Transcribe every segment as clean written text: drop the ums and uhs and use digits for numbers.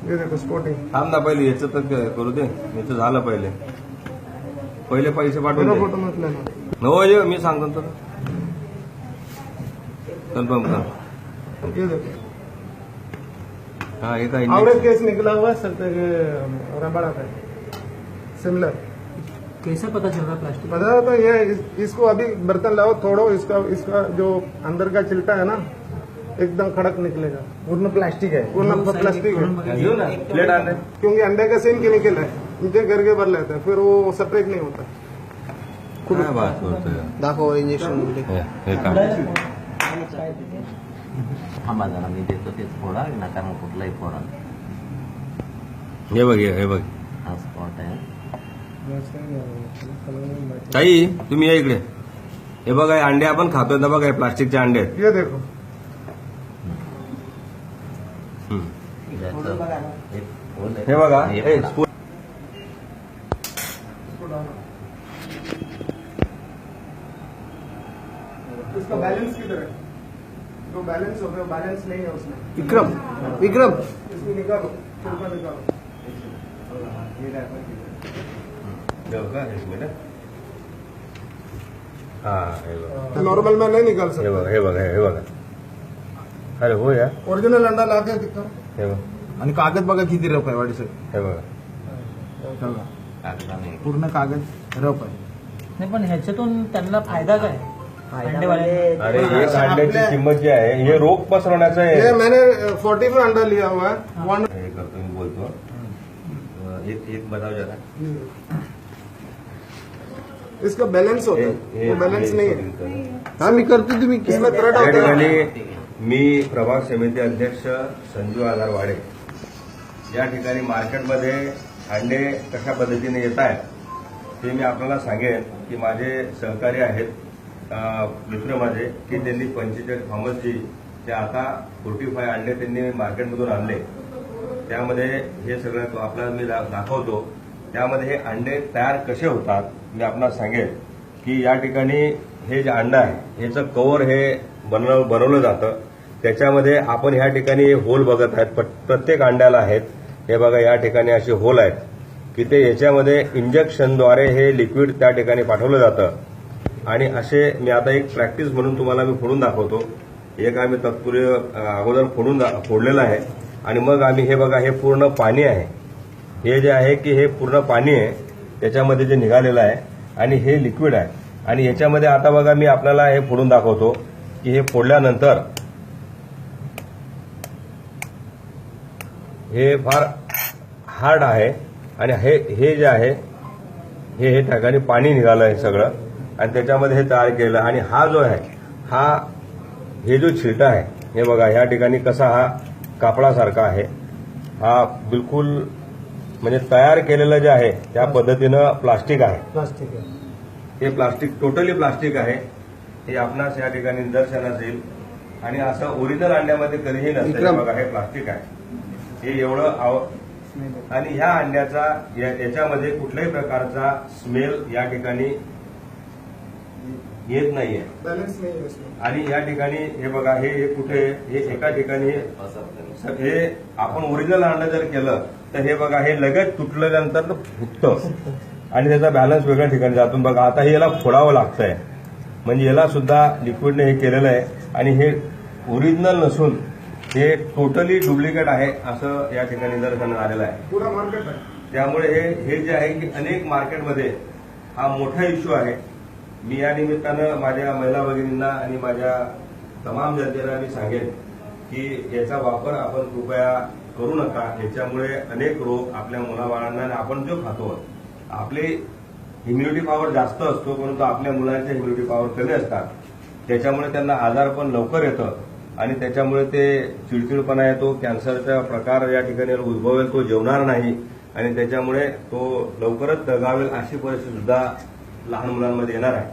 ये देखो स्पोर्टिंग. थांब ना पहिले याचं तर करू दे. याचं झालं पहिले पैसे पाठवून दे. फोटो म्हटलं ना. हो ये मी सांगतो तर कन्फर्म कर. ये देखो हाँ ये का और एक केस निकला हुआ है सर रबड़ा का सिमिलर. कैसे पता चल रहा प्लास्टिक? पता है तो ये इसको अभी बर्तन लाओ तोड़ो, इसका जो अंदर का चिल्टा है ना एकदम खड़क निकलेगा. पूर्ण प्लास्टिक है. पूर्ण प्लास्टिक है घेऊ ना प्लेट आणले. क्योंकि अंडे का सेम केमिकल है. नीचे करके भर लेते हैं फिर वो सेपरेट नहीं होता. काय बात करतोय. दाखव इंजेक्शन. हे का थांबा जरा मी देतो ते फोडा नका मग कुठलाही फोडा. हे बघ हे बघ हा स्पॉट आहे. ताई तुम्ही या इकडे. हे बघा हे अंडे आपण खातोय ना बघा हे प्लास्टिकचे अंडे आहेत. ये देखो हे बघा हे हे फोडा. इसका बैलेंस किधर है? जो बैलेंस होता है बैलेंस नहीं है उसमें. विक्रम विक्रम इसको निकालो छिलका निकालो. हा हे बघा तो नॉर्मल में नहीं निकाल हे सकते. बघा हे बघा हे बघा. अरे हो या ओरिजिनल अंडा ला के दिखाओ. हे बघा आणि कागद बघा किती रफ आहे वाढीचं. हे बघा. कागदाने पूर्ण कागद रफ आहे. नाही पण ह्याच्यातून त्यांना फायदा काय? अंडेवाले अरे एक अंड्याची किंमत जी आहे हे रोग पसरवण्याचं ये आहे. मैंने 40 में अंडा लिया हुआ है. हे करतो मी बोलतो. एक बताओ जरा. इसका बैलेंस होता है वो बैलेंस नहीं है. हा मी करतो तुम्ही इसमें थ्रेड या होता है. ठिकाणी मी प्रभाग समिती अध्यक्ष संजू आधारवाडे या ठिकाणी मार्केटमध्ये अंडे कशा पद्धतीने येत आहेत ते मी आपल्याला सांगेन की माझे सहकारी आहेत मित्र माझे की त्यांनी 45 थॉमसजी ते आता 45 अंडे त्यांनी मार्केटमधून आणले. त्यामध्ये हे सगळं आपल्याला मी दाखवतो. त्यामध्ये हे अंडे तयार कसे होतात मी आपल्याला सांगेन की या ठिकाणी हे जे अंडा आहे याचं कव्हर हे बनवलं जातं. त्याच्यामध्ये आपण ह्या ठिकाणी होल बघत आहेत. प्रत्येक अंड्याला आहेत. हे बघा या ठिकाणी असे होल आहेत की ते याच्यामध्ये इंजेक्शनद्वारे हे लिक्विड त्या ठिकाणी पाठवलं जातं. आणि असे मी आता एक प्रॅक्टिस म्हणून तुम्हाला मी फोडून दाखवतो. एक आम्ही तत्पूर्वी अगोदर फोडलेलं आहे आणि मग आम्ही हे बघा हे पूर्ण पाणी आहे. हे जे आहे की हे पूर्ण पाणी आहे त्याच्यामध्ये जे निघालेलं आहे आणि हे लिक्विड आहे. आणि याच्यामध्ये आता बघा मी आपल्याला हे फोडून दाखवतो की हे फोडल्यानंतर हे फार हार्ड आहे आणि हे जे आहे हे ठिकाणी पाणी निघालं आहे सगळं आणि त्याच्यामध्ये हे तयार केलं. आणि हा जो आहे हे जो छिलटा आहे हे बघा ह्या ठिकाणी कसा हा कापडासारखा आहे. हा बिलकुल म्हणजे तयार केलेलं जे आहे त्या पद्धतीनं प्लास्टिक आहे. प्लास्टिक है. हे प्लास्टिक टोटली प्लास्टिक आहे. हे आपणास या ठिकाणी निदर्शनास येईल. आणि असं ओरिजिनल अंड्यामध्ये कधीही नसतं. हे बघा हे प्लास्टिक आहे. हे एवढं आणि ह्या अंड्याचा याच्यामध्ये कुठल्याही प्रकारचा स्मेल या ठिकाणी येत नाहीये. बैलेंस नहीं है इसमें. आणि या ठिकाणी हे बघा हे कुठे हे एका ठिकाणी हे आपण ओरिजिनल अंडा जर केलं तर हे बघा हे लगेच तुटल्यानंतर फुटतं आणि त्याचा बॅलन्स वेगळ्या ठिकाणी जातून बघा आता हे याला फोडावं लागतंय. म्हणजे याला सुद्धा लिक्विडने हे केलेलं आहे आणि हे ओरिजिनल नसून हे टोटली डुप्लिकेट आहे असं या ठिकाणी निदर्शनास आलेलं आहे. पूरा मार्केट है. त्यामुळे हे जे आहे की अनेक मार्केटमध्ये हा मोठा इश्यू आहे. मी या निमित्तानं माझ्या महिला भगिनींना आणि माझ्या तमाम जनतेला मी सांगेन की याचा वापर आपण कृपया करू नका. याच्यामुळे अनेक रोग आपल्या मुलाबाळांना आणि आपण जो खातो आपली इम्युनिटी पॉवर जास्त असतो परंतु आपल्या मुलांच्या इम्युनिटी पॉवर कमी असतात. त्याच्यामुळे त्यांना आजार पण लवकर येतं आणि त्याच्यामुळे ते चिडचिडपणा येतो. कॅन्सरचा प्रकार या ठिकाणी उद्भवेल. तो जेवणार नाही आणि त्याच्यामुळे तो लवकरच दगावेल अशी परिस्थिती सुद्धा लहान मुलांमध्ये येणार आहे.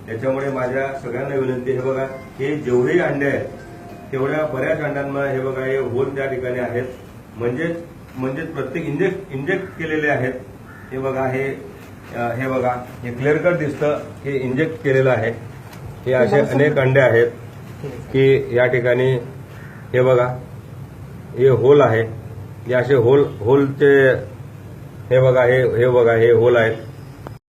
त्याच्यामुळे माझ्या सगळ्यांना विनंती हे बघा हे जेवढे अंडे आहेत तेवढ्या बऱ्याच अंड्यांना हे बघा हे होल त्या ठिकाणी आहेत. म्हणजेच प्रत्येक इंजेक्ट केलेले आहेत. हे बघा हे बघा हे क्लिअर कट दिसतं हे इंजेक्ट केलेलं आहे. हे असे अनेक अंडे आहेत की या ठिकाणी हे बघा हे होल आहे हे असे होलचे हे बघा हे होल आहेत.